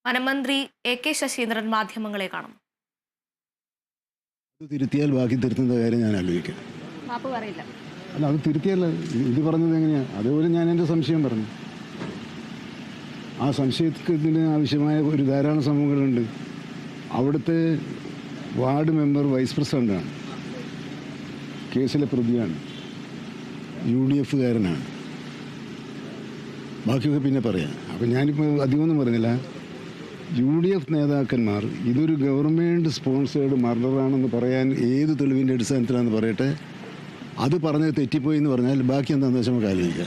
വനമന്ത്രി AK. Saseendran മാധ്യമങ്ങളെ കാണുന്നു. അത് തിരുത്തിയാൽ ബാക്കി തിരുത്തുന്ന കാര്യം ഞാൻ ആലോചിക്കാം. മാപ്പ് പറയില്ല. അല്ല, അത് തിരുത്തിയല്ല ഇത് പറഞ്ഞത് എങ്ങനെയാണ്? അതേപോലെ ഞാൻ എൻ്റെ സംശയം പറഞ്ഞു. ആ സംശയത്തിന് ആവശ്യമായ ഒരു ധാരാളം സംഭവങ്ങളുണ്ട്. അവിടുത്തെ വാർഡ് മെമ്പർ വൈസ് പ്രസിഡൻ്റാണ്, കേസിലെ പ്രതിയാണ്, UDF-കാരനാണ്. ബാക്കിയൊക്കെ പിന്നെ പറയാം. അപ്പം ഞാനിപ്പോൾ അധികമൊന്നും പറഞ്ഞില്ല. UDF നേതാക്കന്മാർ ഇതൊരു ഗവൺമെൻറ് സ്പോൺസേഡ് മർഡറാണെന്ന് പറയാൻ ഏത് തെളിവിൻ്റെ അടിസ്ഥാനത്തിലാണെന്ന് പറയട്ടെ. അത് പറഞ്ഞത് തെറ്റിപ്പോയി എന്ന് പറഞ്ഞാൽ ബാക്കി എന്താണെന്ന് വെച്ചാൽ നമുക്ക് ആലോചിക്കാം.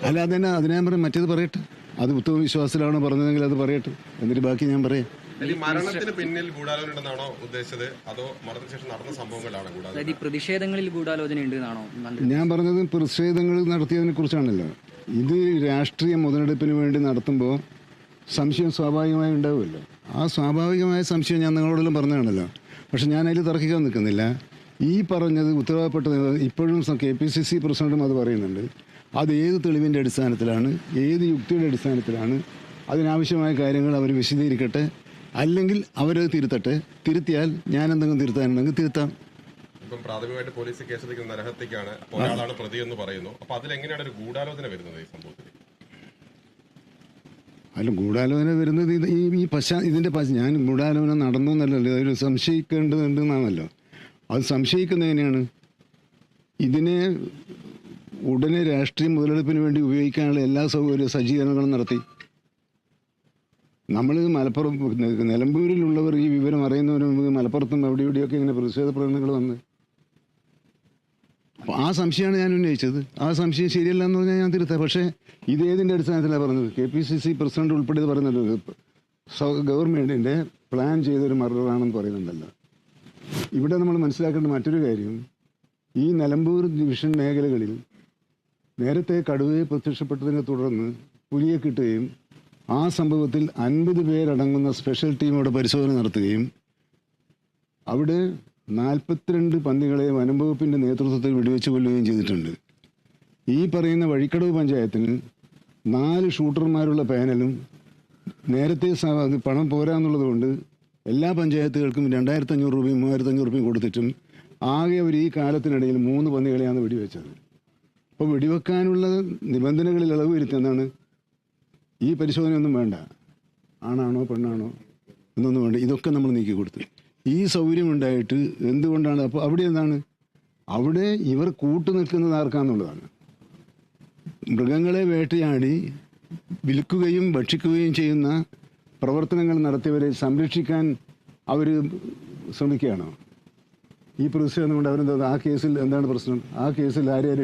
അല്ല, അതിനെ ഞാൻ പറയും, മറ്റേത് പറയട്ടെ. അത് ഉത്തമ വിശ്വാസത്തിലാണ് പറഞ്ഞതെങ്കിൽ അത് പറയട്ടെ, എന്നിട്ട് ബാക്കി ഞാൻ പറയാം. മരണത്തിന് പിന്നിൽ ഗൂഢാലോചനയാണോ ഉദ്ദേശിച്ചത്, അതോ മരണശേഷം നടന്ന സംഭവങ്ങളാണ് പ്രതിഷേധങ്ങളിൽ ഗൂഢാലോചന ഉണ്ടെന്നാണോ ഞാൻ പറഞ്ഞത്? പ്രതിഷേധങ്ങൾ നടത്തിയതിനെ കുറിച്ചാണല്ലോ. ഇത് രാഷ്ട്രീയ മുതലെടുപ്പിന് വേണ്ടി നടത്തുമ്പോൾ സംശയം സ്വാഭാവികമായി ഉണ്ടാവുമല്ലോ. ആ സ്വാഭാവികമായ സംശയം ഞാൻ നിങ്ങളോടെല്ലാം പറഞ്ഞതാണല്ലോ. പക്ഷെ ഞാൻ അതിൽ തർക്കിക്കാൻ നിൽക്കുന്നില്ല. ഈ പറഞ്ഞത് ഉത്തരവാദപ്പെട്ട ഇപ്പോഴും KPCC പ്രസിഡന്റും അത് പറയുന്നുണ്ട്. അത് ഏത് തെളിവിൻ്റെ അടിസ്ഥാനത്തിലാണ്, ഏത് യുക്തിയുടെ അടിസ്ഥാനത്തിലാണ്, അതിനാവശ്യമായ കാര്യങ്ങൾ അവർ വിശദീകരിക്കട്ടെ. അല്ലെങ്കിൽ അവരത് തിരുത്തട്ടെ. തിരുത്തിയാൽ ഞാൻ എന്തെങ്കിലും തിരുത്താനുണ്ടെങ്കിൽ തിരുത്താം. ഇപ്പം പ്രാഥമികമായിട്ട് പോലീസ് കേസെടുക്കുന്ന നരഹത്യക്കാണ്, ഒരാളാണ് പ്രതി എന്ന് പറയുന്നു. അപ്പൊ അതിലെങ്ങനെയാണ് ഒരു ഗൂഢാലോചന വരുന്നത് ഈ സംഭവത്തിൽ? അല്ല, ഗൂഢാലോചന വരുന്നത് ഇതിൻ്റെ ഞാൻ ഗൂഢാലോചന നടന്നു എന്നല്ലല്ലോ, അതൊരു സംശയിക്കേണ്ടതുണ്ടെന്നാണല്ലോ. അത് സംശയിക്കുന്നത് എങ്ങനെയാണ്? ഇതിനെ ഉടനെ രാഷ്ട്രീയ മുതലെടുപ്പിന് വേണ്ടി ഉപയോഗിക്കാനുള്ള എല്ലാ സജ്ജീകരണങ്ങളും നടത്തി. നമ്മൾ മലപ്പുറം നിലമ്പൂരിലുള്ളവർ ഈ വിവരം അറിയുന്നതിന് മുമ്പ് മലപ്പുറത്തും അവിടെ ഇവിടെയൊക്കെ ഇങ്ങനെ പ്രതിഷേധ പ്രകടനങ്ങൾ വന്ന്, അപ്പോൾ ആ സംശയമാണ് ഞാൻ ഉന്നയിച്ചത്. ആ സംശയം ശരിയല്ല എന്ന് പറഞ്ഞാൽ ഞാൻ തിരുത്താം. പക്ഷേ ഇതേതിൻ്റെ അടിസ്ഥാനത്തിലാണ് പറഞ്ഞത്? KPCC പ്രസിഡന്റ് ഉൾപ്പെടെ പറയുന്നുണ്ടല്ലോ, ഗവൺമെൻറ്റിൻ്റെ പ്ലാൻ ചെയ്തൊരു മർഡറാണെന്ന് പറയുന്നുണ്ടല്ലോ. ഇവിടെ നമ്മൾ മനസ്സിലാക്കേണ്ട മറ്റൊരു കാര്യം, ഈ നിലമ്പൂർ ഡിവിഷൻ മേഖലകളിൽ നേരത്തെ കടുവയെ പ്രത്യക്ഷപ്പെട്ടതിനെ തുടർന്ന് പുലിയെ കിട്ടുകയും ആ സംഭവത്തിൽ 50 പേരടങ്ങുന്ന സ്പെഷ്യൽ ടീം അവിടെ പരിശോധന നടത്തുകയും അവിടെ 42 പന്നികളെ വനം വകുപ്പിൻ്റെ നേതൃത്വത്തിൽ വെടിവെച്ച് കൊല്ലുകയും ചെയ്തിട്ടുണ്ട്. ഈ പറയുന്ന വഴിക്കടവ് പഞ്ചായത്തിന് 4 ഷൂട്ടർമാരുള്ള പാനലും നേരത്തെ പണം പോരാന്നുള്ളത് കൊണ്ട് എല്ലാ പഞ്ചായത്തുകൾക്കും 2500 രൂപയും 3500 രൂപയും കൊടുത്തിട്ടും ആകെ അവർ ഈ കാലത്തിനിടയിൽ 3 പന്നികളെയാണ് വെടിവെച്ചത്. അപ്പോൾ വെടിവെക്കാനുള്ള നിബന്ധനകളിൽ ഇളവ് വരുത്തുന്നതാണ്. ഈ പരിശോധനയൊന്നും വേണ്ട, ആണാണോ പെണ്ണാണോ എന്നൊന്നും വേണ്ട, ഇതൊക്കെ നമ്മൾ നീക്കി കൊടുത്തു. ഈ സൗകര്യമുണ്ടായിട്ട് എന്തുകൊണ്ടാണ്? അപ്പോൾ അവിടെ എന്താണ്? അവിടെ ഇവർ കൂട്ടുനിൽക്കുന്നത് ആർക്കാന്നുള്ളതാണ്. മൃഗങ്ങളെ വേട്ടയാടി വിൽക്കുകയും ഭക്ഷിക്കുകയും ചെയ്യുന്ന പ്രവർത്തനങ്ങൾ നടത്തിയവരെ സംരക്ഷിക്കാൻ അവർ ശ്രമിക്കുകയാണോ? ഈ പ്രതിഷേധം കൊണ്ട് അവരെന്താ? ആ കേസിൽ എന്താണ് പ്രശ്നം? ആ കേസിൽ ആരെയാണ്